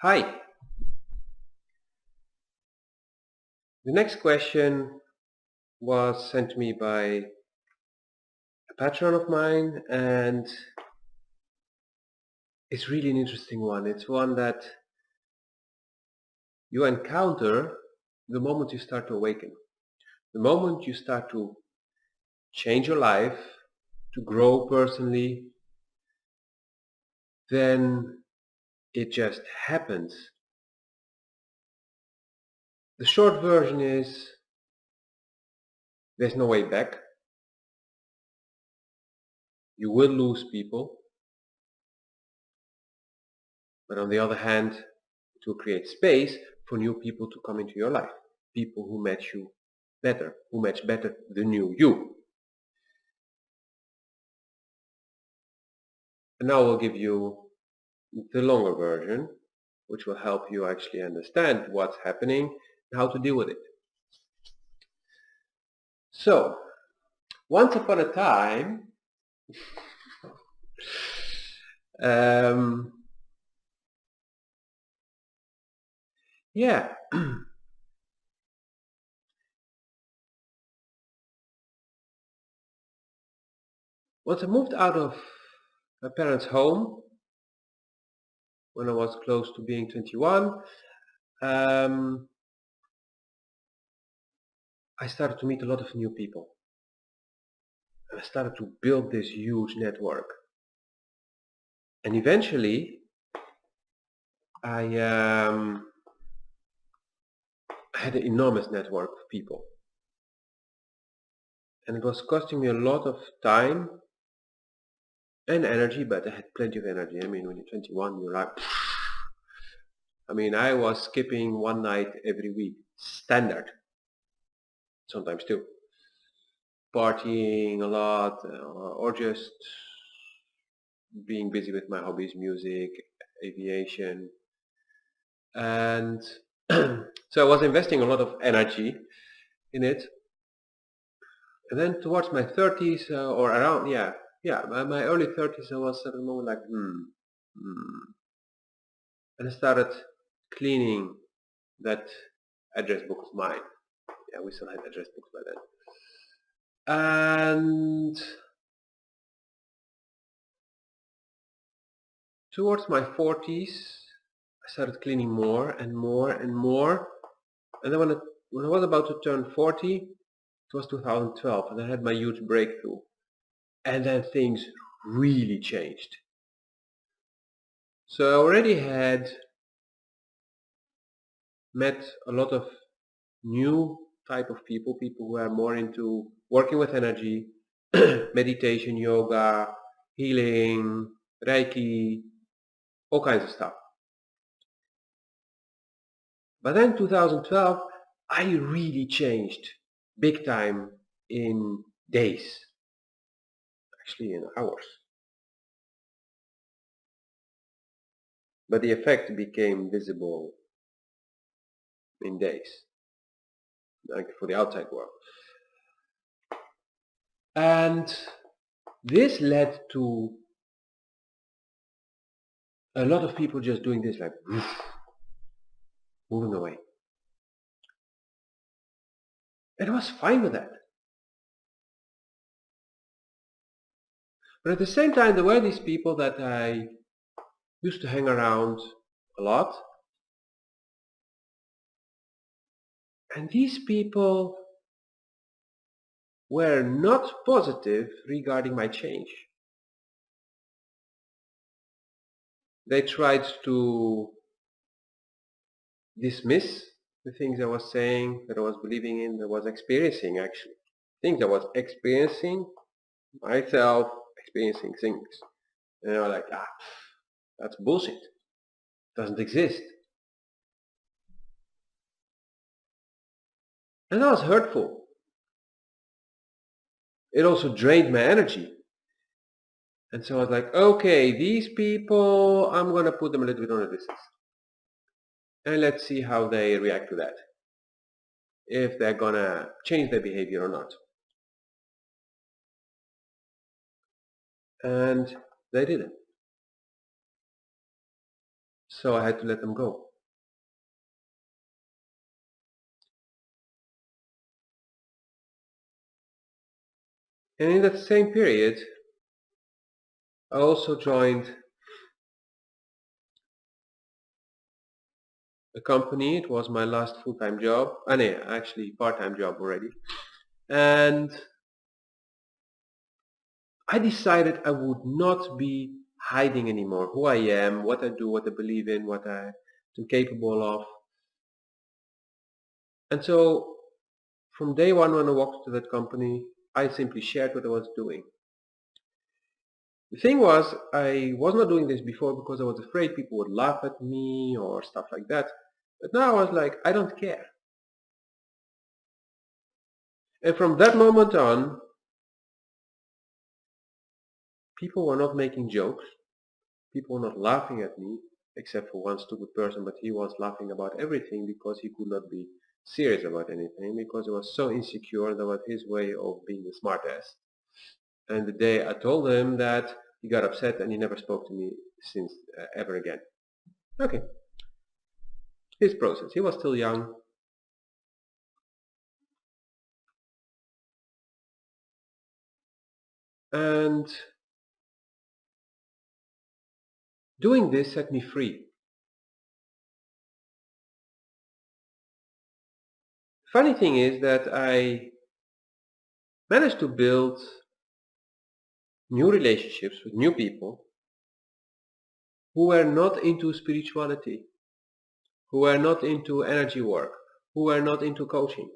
Hi. The next question was sent to me by a patron of mine, and it's really an interesting one. It's one that you encounter the moment you start to awaken. The moment you start to change your life, to grow personally, then it just happens. The short version is there's no way back. You will lose people, but on the other hand, it will create space for new people to come into your life. People who match you better, who match better the new you. And now I'll give you the longer version, which will help you actually understand what's happening and how to deal with it. So, once upon a time, yeah, once I moved out of my parents' home, when I was close to being 21, I started to meet a lot of new people. And I started to build this huge network. And eventually, I had an enormous network of people. And it was costing me a lot of time and energy, but I had plenty of energy. I mean, when you're 21, you're like, I mean, I was skipping one night every week, standard. Sometimes two. Partying a lot, or just being busy with my hobbies, music, aviation. And so I was investing a lot of energy in it. And then towards my 30s, or around, my early 30s, I was at a moment like, And I started cleaning that address book of mine. Yeah, we still had address books by then. And towards my 40s, I started cleaning more and more and more. And then when I was about to turn 40, it was 2012, and I had my huge breakthrough. And then things really changed. So I already had met a lot of new type of people who are more into working with energy, meditation, yoga, healing, Reiki, all kinds of stuff. But then 2012, I really changed big time in days, actually in hours. But the effect became visible in days, like for the outside world. And this led to a lot of people just doing this, like moving away. And I was fine with that. But at the same time, there were these people that I used to hang around a lot. And these people were not positive regarding my change. They tried to dismiss the things I was saying, that I was believing in, that I was experiencing actually. Things I was experiencing myself, experiencing things. And they were like, that's bullshit. It doesn't exist. And that was hurtful. It also drained my energy. And so I was like, okay, these people, I'm going to put them a little bit on a distance. And let's see how they react to that. If they're going to change their behavior or not. And they didn't. So I had to let them go. And in that same period, I also joined a company. It was my last full-time job. No, actually part-time job already. And I decided I would not be hiding anymore who I am, what I do, what I believe in, what I'm capable of. And so from day one when I walked to that company, I simply shared what I was doing. The thing was, I was not doing this before because I was afraid people would laugh at me or stuff like that. But now I was like, I don't care. And from that moment on, people were not making jokes. People were not laughing at me, except for one stupid person, but he was laughing about everything because he could not be serious about anything because he was so insecure about his way of being the smartass. And the day I told him that, he got upset and he never spoke to me since ever again. Okay, his process. He was still young. And doing this set me free. Funny thing is that I managed to build new relationships with new people who were not into spirituality, who were not into energy work, who were not into coaching.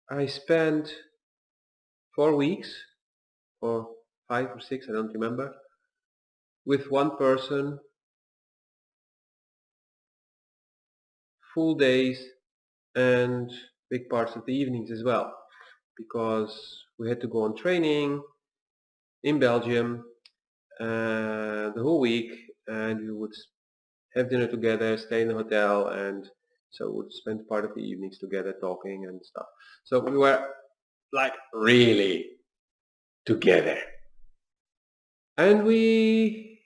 I spent 4 weeks or 5 or 6, I don't remember, with one person, full days and big parts of the evenings as well, because we had to go on training in Belgium the whole week, and we would have dinner together, stay in a hotel, and so we would spend part of the evenings together talking and stuff. So we were like really together. And we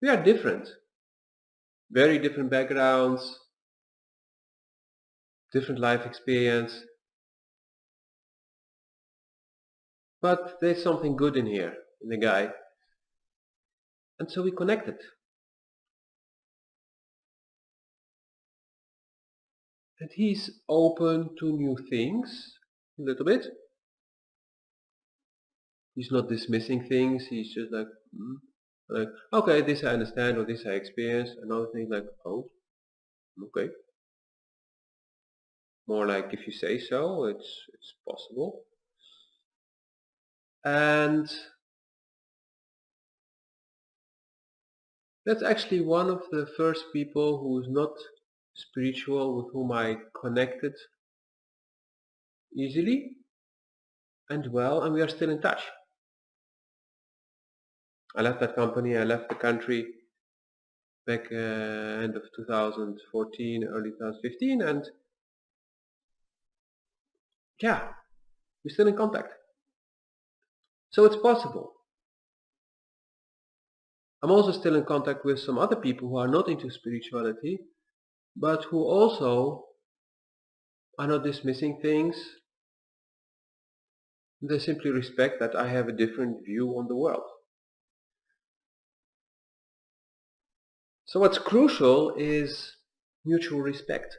are different. Very different backgrounds, different life experience. But there's something good in here, in the guy. And so we connected. And he's open to new things, a little bit. He's not dismissing things, he's just like, okay, this I understand, or this I experienced. Another thing like, oh, okay. More like, if you say so, it's possible. And that's actually one of the first people who's not spiritual with whom I connected easily and well, and we are still in touch. I left that company, I left the country back end of 2014, early 2015, and yeah, we're still in contact. So it's possible. I'm also still in contact with some other people who are not into spirituality, but who also are not dismissing things. They simply respect that I have a different view on the world. So what's crucial is mutual respect.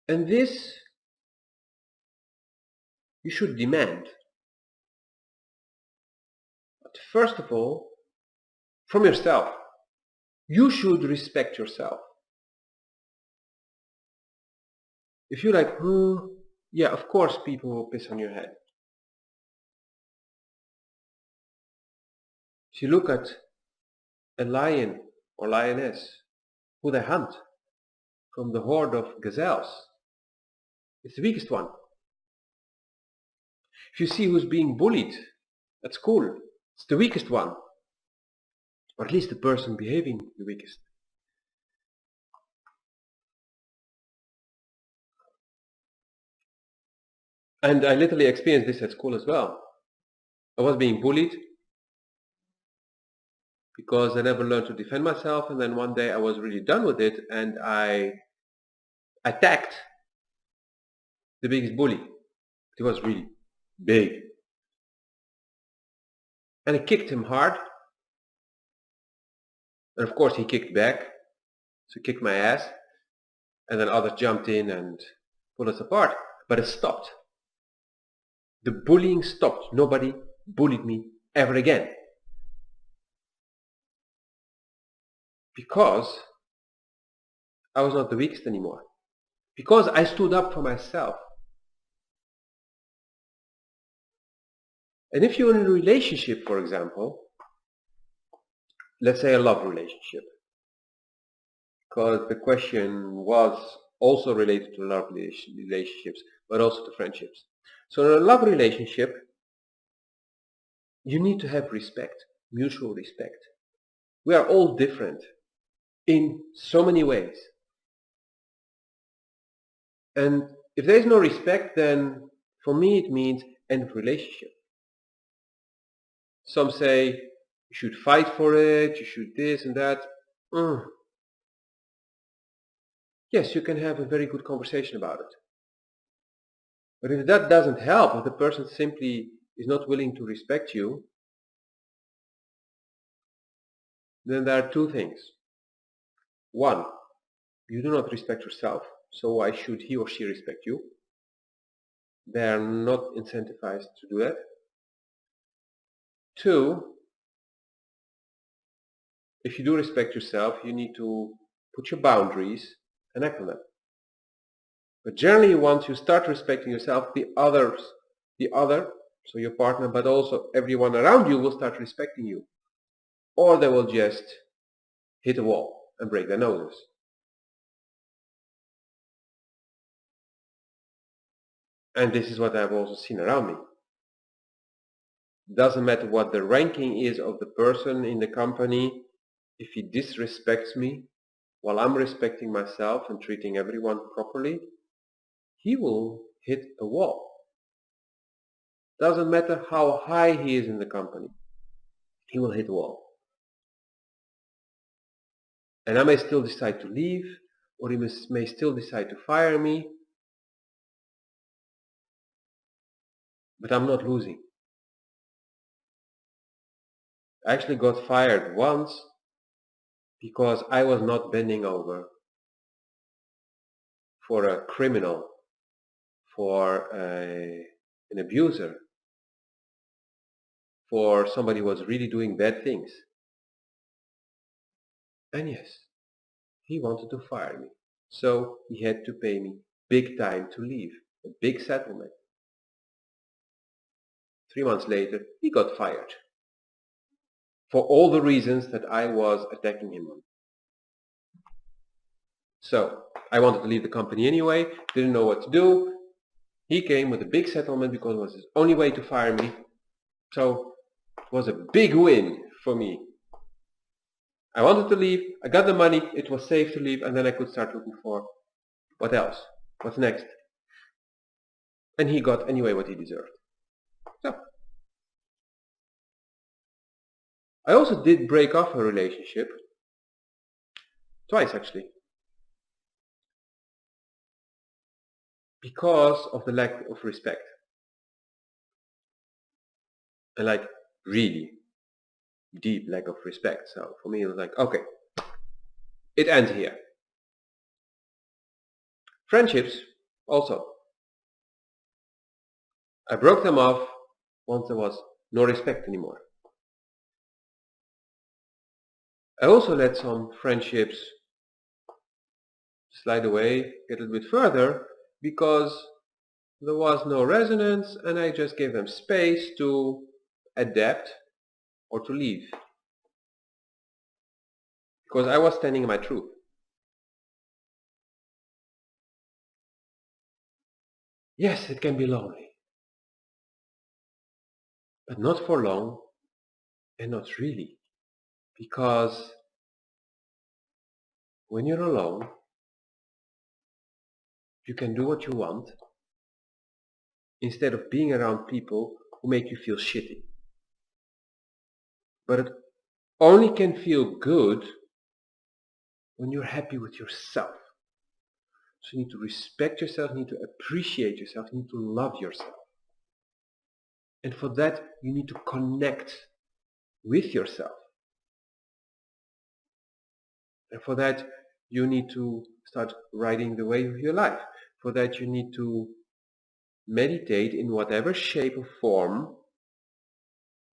And this you should demand. But first of all, from yourself. You should respect yourself. If you're like, yeah, of course people will piss on your head. If you look at a lion or lioness who they hunt from the horde of gazelles, it's the weakest one. If you see who's being bullied at school, it's the weakest one. Or at least the person behaving the weakest. And I literally experienced this at school as well. I was being bullied because I never learned to defend myself, and then one day I was really done with it and I attacked the biggest bully. He was really big. And I kicked him hard, and of course he kicked back, so he kicked my ass, and then others jumped in and pulled us apart. But it stopped. The bullying stopped. Nobody bullied me ever again. Because I was not the weakest anymore. Because I stood up for myself. And if you're in a relationship, for example, let's say a love relationship, because the question was also related to love relationships, but also to friendships. So in a love relationship, you need to have respect, mutual respect. We are all different in so many ways. And if there is no respect, then for me it means end of relationship. Some say you should fight for it, you should this and that. Yes, you can have a very good conversation about it. But if that doesn't help, if the person simply is not willing to respect you, then there are two things. One, you do not respect yourself, so why should he or she respect you? They are not incentivized to do that. Two, if you do respect yourself, you need to put your boundaries and act on them. But generally, once you start respecting yourself, the other, so your partner, but also everyone around you will start respecting you. Or they will just hit a wall and break their noses. And this is what I've also seen around me. Doesn't matter what the ranking is of the person in the company, if he disrespects me while I'm respecting myself and treating everyone properly, he will hit a wall. Doesn't matter how high he is in the company, he will hit a wall. And I may still decide to leave, or he may still decide to fire me, but I'm not losing. I actually got fired once because I was not bending over for a criminal, for an abuser, for somebody who was really doing bad things. And yes, he wanted to fire me. So he had to pay me big time to leave, a big settlement. 3 months later, he got fired for all the reasons that I was attacking him on. So I wanted to leave the company anyway, didn't know what to do. He came with a big settlement because it was his only way to fire me. So it was a big win for me. I wanted to leave, I got the money, it was safe to leave, and then I could start looking for what else, what's next. And he got anyway what he deserved. So I also did break off a relationship, twice actually, because of the lack of respect. And like really deep lack of respect. So for me it was like, okay, it ends here. Friendships also. I broke them off once there was no respect anymore. I also let some friendships slide away, get a little bit further, because there was no resonance and I just gave them space to adapt or to leave. Because I was standing in my truth. Yes, it can be lonely. But not for long and not really. Because when you're alone, you can do what you want. instead of being around people who make you feel shitty. But it only can feel good when you're happy with yourself. So you need to respect yourself, you need to appreciate yourself, you need to love yourself. And for that, you need to connect with yourself. And for that, you need to start writing the way of your life. For that, you need to meditate in whatever shape or form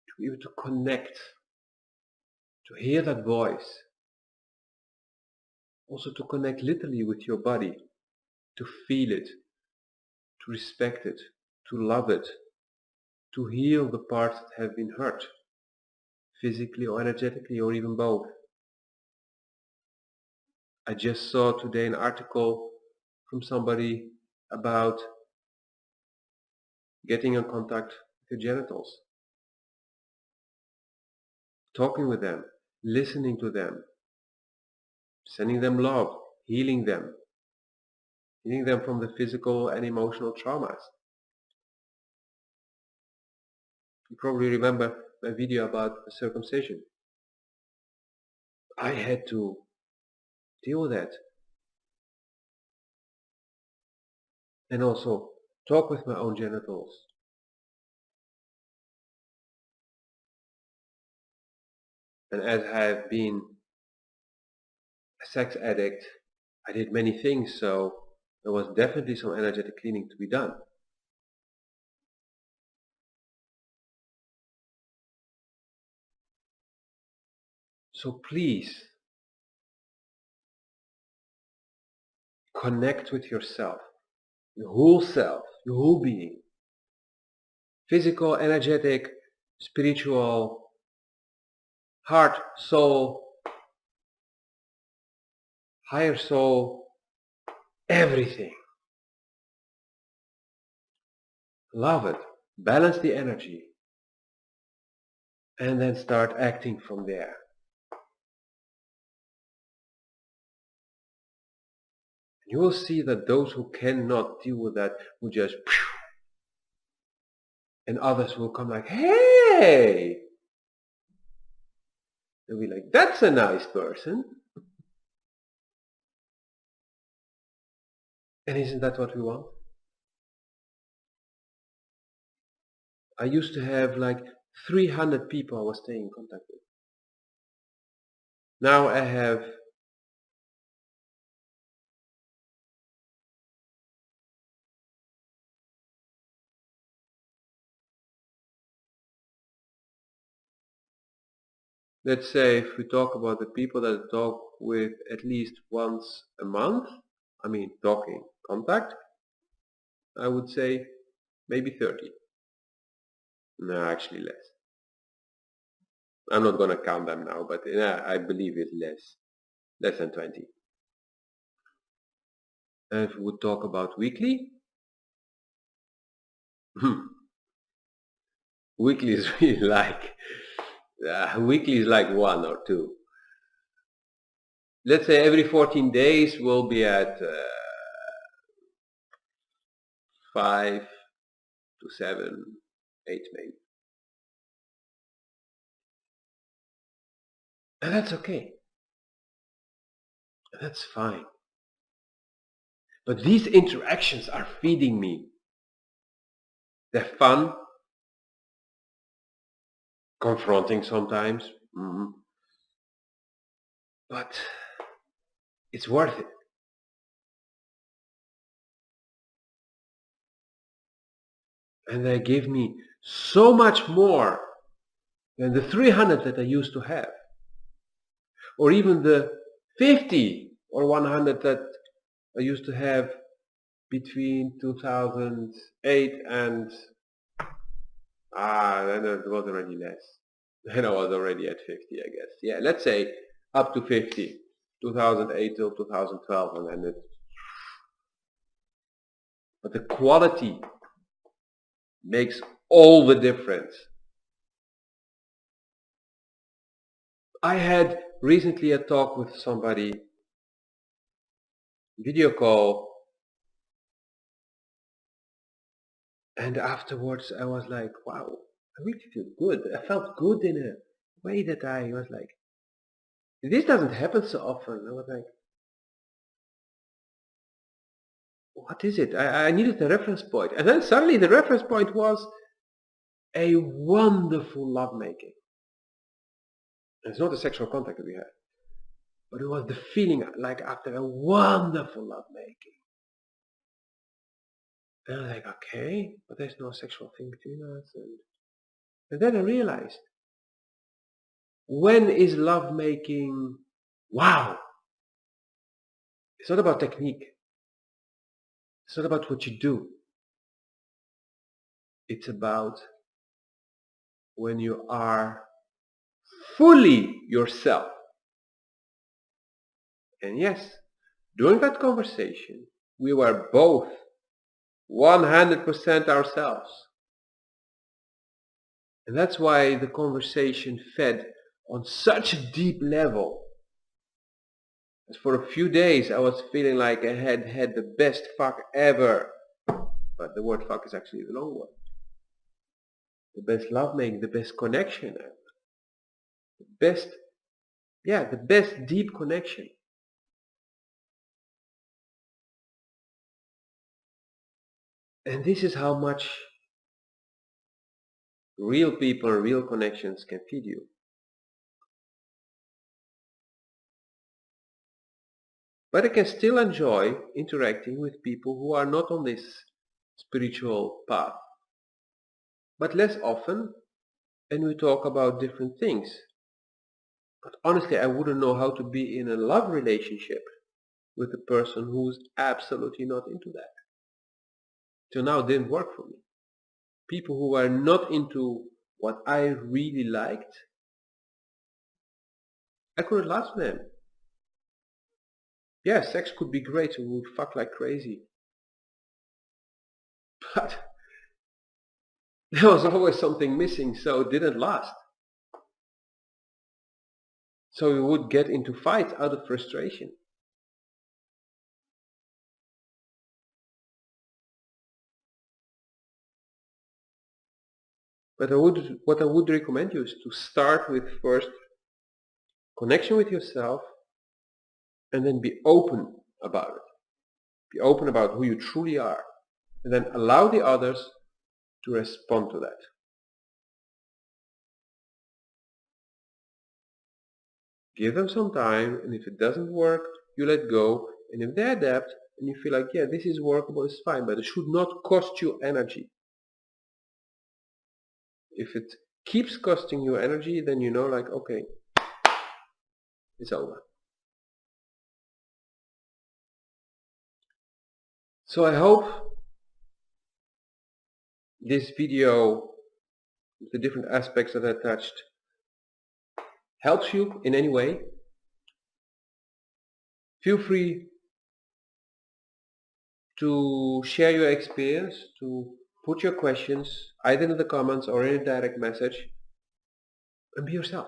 to be able to connect, to hear that voice. Also to connect literally with your body, to feel it, to respect it, to love it, to heal the parts that have been hurt, physically or energetically or even both. I just saw today an article from somebody about getting in contact with your genitals, talking with them, listening to them, sending them love, healing them from the physical and emotional traumas. You probably remember my video about the circumcision. I had to deal with that. And also talk with my own genitals. And as I have been a sex addict, I did many things, so there was definitely some energetic cleaning to be done. So please, connect with yourself, your whole self, your whole being. Physical, energetic, spiritual, heart, soul, higher soul, everything. Love it. Balance the energy. And then start acting from there. You will see that those who cannot deal with that will just, and others will come like, hey! They'll be like, that's a nice person. And isn't that what we want? I used to have like 300 people I was staying in contact with. Now I have let's say if we talk about the people that I talk with at least once a month, I mean talking, contact, I would say maybe 30. No, actually less. I'm not going to count them now, but I believe it's less than 20. And if we would talk about weekly, weekly is really like weekly is like 1 or 2. Let's say every 14 days we'll be at 5 to 7, 8 maybe. And that's okay. That's fine. But these interactions are feeding me. They're fun, confronting sometimes, but it's worth it. And they give me so much more than the 300 that I used to have. Or even the 50 or 100 that I used to have between 2008 and then it was already less. Then I was already at 50, I guess. Yeah, let's say up to 50, 2008 till 2012, and then but the quality makes all the difference. I had recently a talk with somebody, video call, And afterwards I was like, wow, I really feel good. I felt good in a way that I was like, this doesn't happen so often. I was like, what is it? I needed a reference point. And then suddenly the reference point was a wonderful lovemaking. And it's not the sexual contact that we had, but it was the feeling like after a wonderful lovemaking. And I was like, okay, but there's no sexual thing between us. And then I realized, when is lovemaking? Wow! It's not about technique. It's not about what you do. It's about when you are fully yourself. And yes, during that conversation, we were both 100% ourselves. And that's why the conversation fed on such a deep level. As for a few days I was feeling like I had the best fuck ever. But the word fuck is actually the wrong word. The best lovemaking, the best connection ever. The best deep connection. And this is how much real people, real connections can feed you. But I can still enjoy interacting with people who are not on this spiritual path. But less often, and we talk about different things. But honestly, I wouldn't know how to be in a love relationship with a person who's absolutely not into that. Till now it didn't work for me. People who are not into what I really liked, I couldn't last with them. Yeah, sex could be great, we would fuck like crazy. But there was always something missing, so it didn't last. So we would get into fights out of frustration. But what I would recommend you is to start with first connection with yourself, and then be open about it. Be open about who you truly are, and then allow the others to respond to that. Give them some time, and if it doesn't work, you let go. And if they adapt, and you feel like, yeah, this is workable, it's fine, but it should not cost you energy. If it keeps costing you energy, then you know, like, okay, it's over. So I hope this video, the different aspects that I touched, helps you in any way. Feel free to share your experience, to put your questions either in the comments or in a direct message, and be yourself.